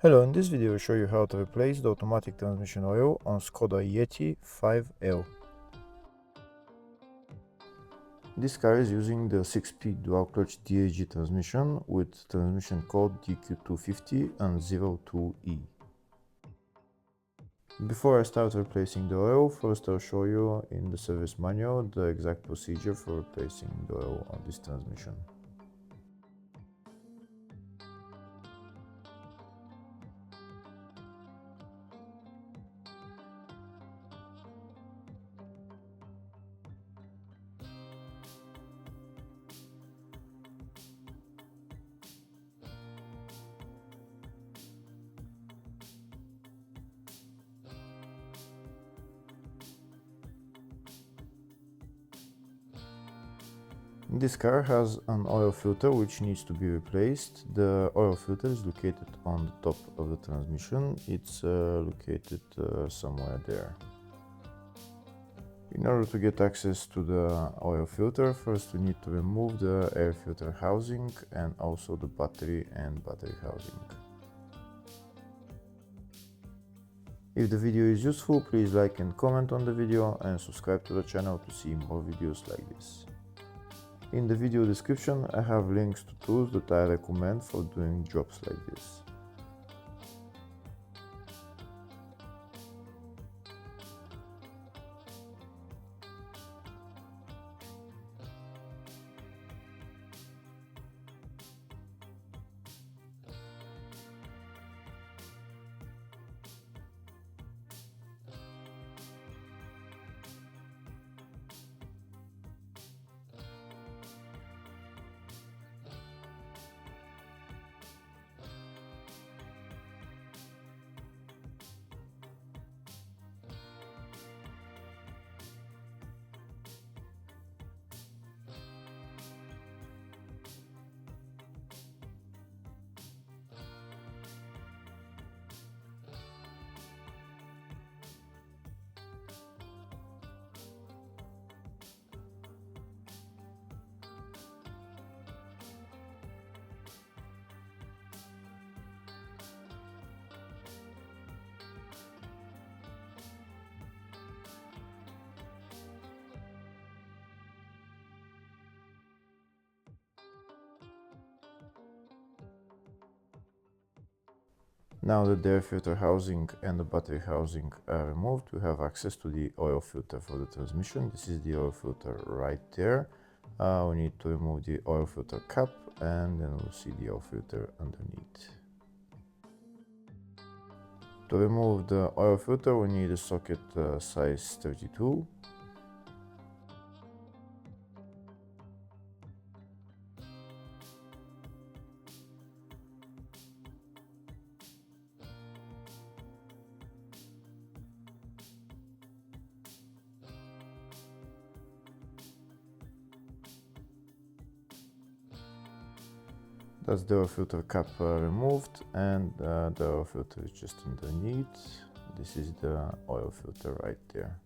Hello, in this video I'll show you how to replace the automatic transmission oil on Skoda Yeti 5L. This car is using the 6-speed Dual Clutch DSG transmission with transmission code DQ250 and 02E. Before I start replacing the oil, first I'll show you in the service manual the exact procedure for replacing the oil on this transmission. This car has an oil filter which needs to be replaced. The oil filter is located on the top of the transmission. It's located somewhere there. In order to get access to the oil filter, first we need to remove the air filter housing and also the battery and battery housing. If the video is useful, please like and comment on the video and subscribe to the channel to see more videos like this. In the video description I have links to tools that I recommend for doing jobs like this. Now that the air filter housing and the battery housing are removed, we have access to the oil filter for the transmission. This is the oil filter right there. We need to remove the oil filter cap and then we'll see the oil filter underneath. To remove the oil filter we need a socket size 32. That's the oil filter cap removed, and the oil filter is just underneath. This is the oil filter right there.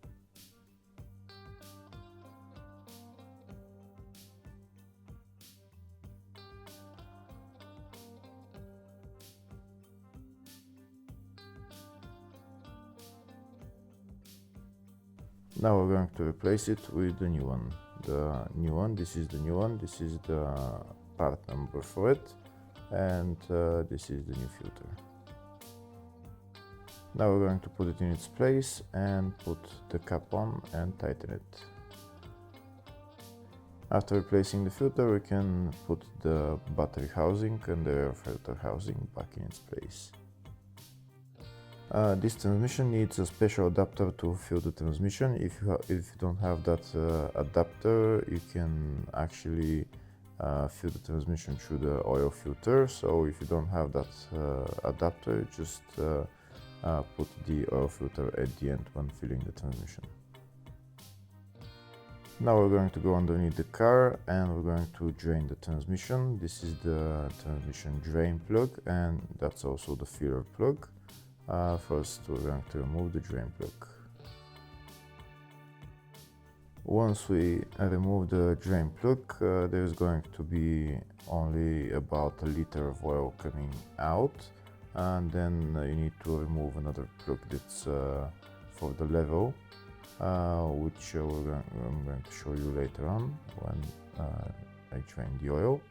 Now we're going to replace it with the new one. This is the new one, this is the part number for it, and this is the new filter. Now we're going to put it in its place and put the cap on and tighten it. After replacing the filter we can put the battery housing and the air filter housing back in its place. This transmission needs a special adapter to fill the transmission. If you don't have that adapter, you can actually fill the transmission through the oil filter. So if you don't have that adapter, just put the oil filter at the end when filling the transmission. Now we're going to go underneath the car and we're going to drain the transmission. This is the transmission drain plug and that's also the filler plug. First we're going to remove the drain plug. Once we remove the drain plug, there's going to be only about a liter of oil coming out. and then you need to remove another plug that's for the level, which I'm going to show you later on when I drain the oil.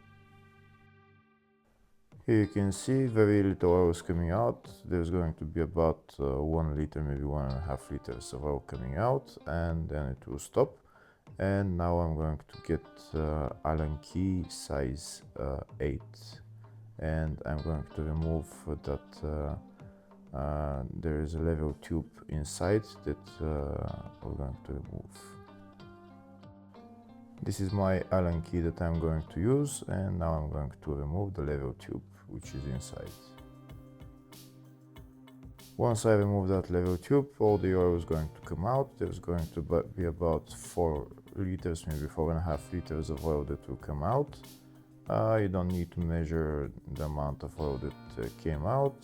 Here you can see very little oil is coming out. There's going to be about 1 liter, maybe 1.5 liters of oil coming out, and then it will stop. And now I'm going to get Allen key size 8, and I'm going to remove that there is a level tube inside that we're going to remove. This is my Allen key that I'm going to use, and now I'm going to remove the level tube which is inside. Once I remove that level tube, all the oil is going to come out. There's going to be about 4 liters, maybe 4.5 liters of oil that will come out. You don't need to measure the amount of oil that came out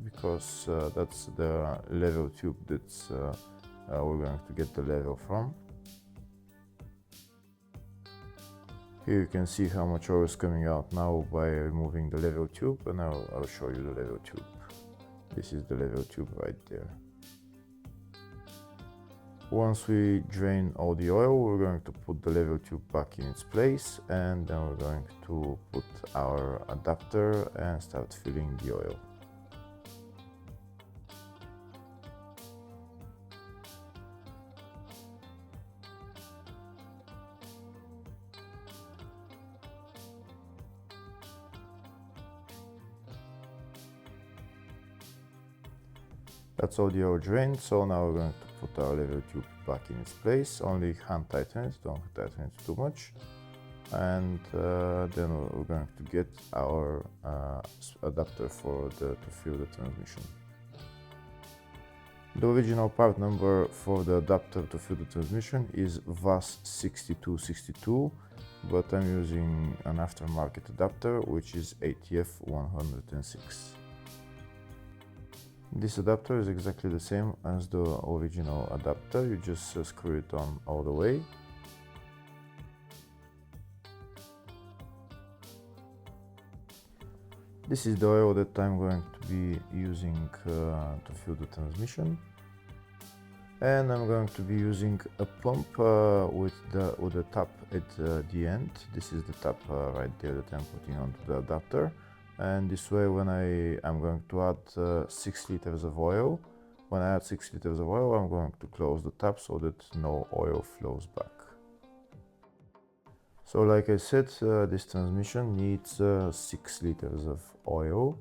because that's the level tube that's we're going to get the level from. Here you can see how much oil is coming out now by removing the level tube, and I'll show you the level tube. This is the level tube right there. Once we drain all the oil, we're going to put the level tube back in its place, and then we're going to put our adapter and start filling the oil. That's all the oil drained, so now we're going to put our level tube back in its place. Only hand tighten it, don't tighten it too much. And then we're going to get our adapter to fill the transmission. The original part number for the adapter to fill the transmission is VAS 6262, but I'm using an aftermarket adapter which is ATF 106. This adapter is exactly the same as the original adapter, you just screw it on all the way. This is the oil that I'm going to be using to fill the transmission. And I'm going to be using a pump with the tap at the end. This is the tap right there that I'm putting onto the adapter. And this way, when I'm going to add 6 liters of oil, when I add 6 liters of oil, I'm going to close the tap so that no oil flows back. So like I said, this transmission needs 6 liters of oil.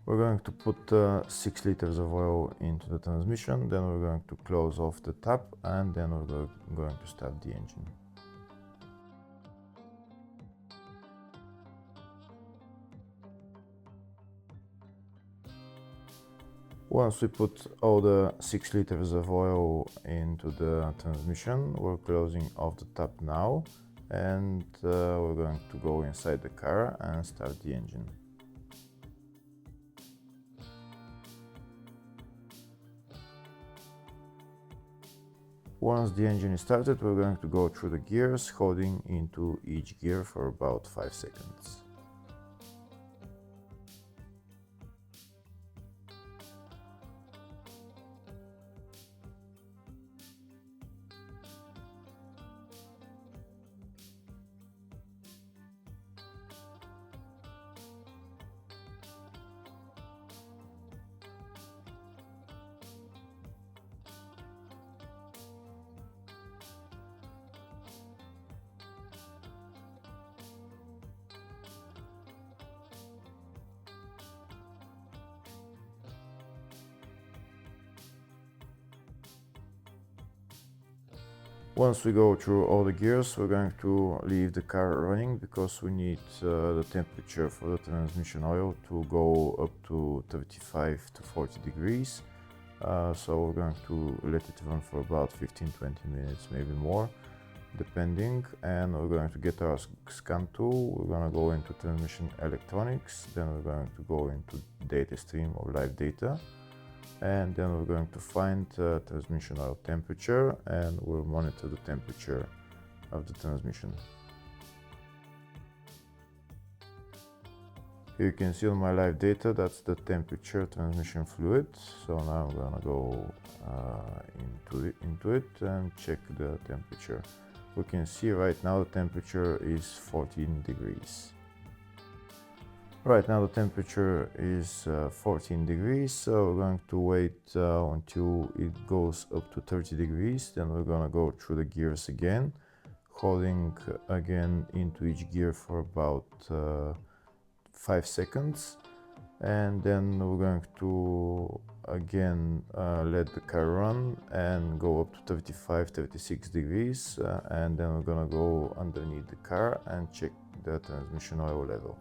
We're going to put 6 liters of oil into the transmission, then we're going to close off the tap, and then we're going to start the engine. Once we put all the 6 liters of oil into the transmission, we're closing off the tap now, and we're going to go inside the car and start the engine. Once the engine is started, we're going to go through the gears, holding into each gear for about 5 seconds. Once we go through all the gears, we're going to leave the car running because we need the temperature for the transmission oil to go up to 35 to 40 degrees. So we're going to let it run for about 15-20 minutes, maybe more, depending. And we're going to get our scan tool. We're going to go into transmission electronics, then we're going to go into data stream or live data. And then we're going to find transmission oil temperature, and we'll monitor the temperature of the transmission. Here you can see on my live data that's the temperature transmission fluid. So now I'm gonna go into it and check the temperature. We can see right now the temperature is 14 degrees. Right now the temperature is 14 degrees, so we're going to wait until it goes up to 30 degrees. Then we're gonna go through the gears again, holding again into each gear for about 5 seconds, and then we're going to again let the car run and go up to 35-36 degrees, and then we're gonna go underneath the car and check the transmission oil level.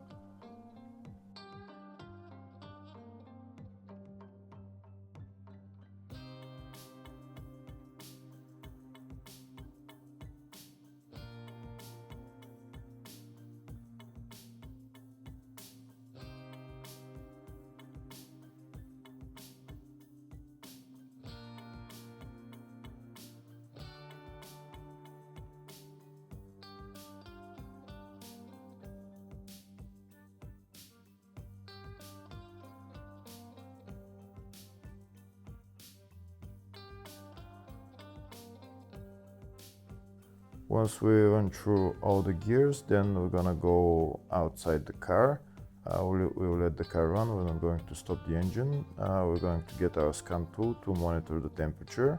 Once we run through all the gears, then we're gonna go outside the car. We'll let the car run. We're not going to stop the engine. We're going to get our scan tool to monitor the temperature,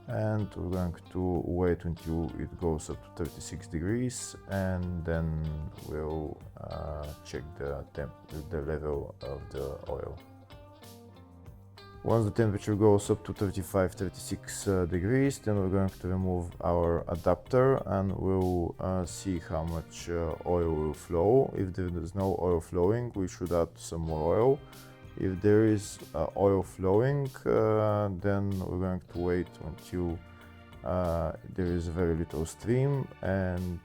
and we're going to wait until it goes up to 36 degrees, and then we'll check the level of the oil. Once the temperature goes up to 35-36 degrees, then we're going to remove our adapter and we'll see how much oil will flow. If there is no oil flowing, we should add some more oil. If there is oil flowing, then we're going to wait until there is very little stream, and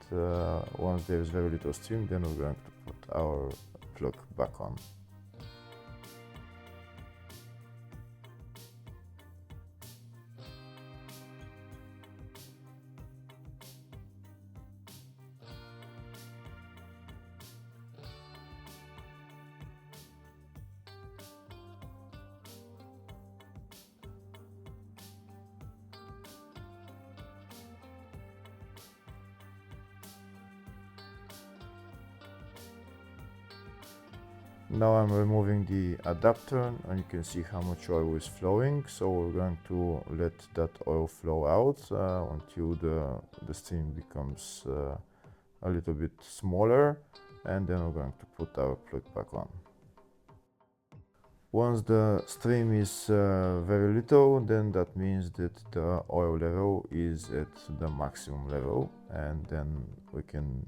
once there is very little stream, then we're going to put our plug back on. Now I'm removing the adapter and you can see how much oil is flowing. So we're going to let that oil flow out until the stream becomes a little bit smaller, and then we're going to put our plug back on. Once the stream is very little, then that means that the oil level is at the maximum level, and then we can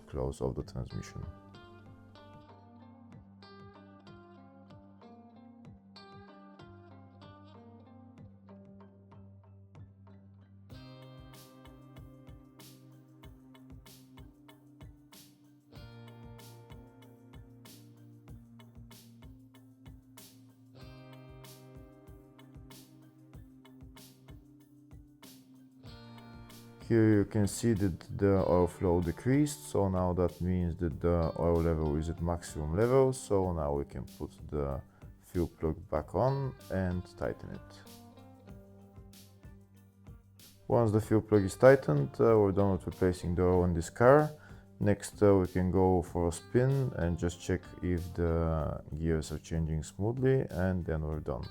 close off the transmission. Here you can see that the oil flow decreased, so now that means that the oil level is at maximum level, so now we can put the fuel plug back on and tighten it. Once the fuel plug is tightened, we're done with replacing the oil in this car. Next we can go for a spin and just check if the gears are changing smoothly, and then we're done.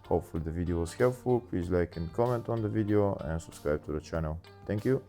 Hopefully the video was helpful. Please like and comment on the video and subscribe to the channel. Thank you.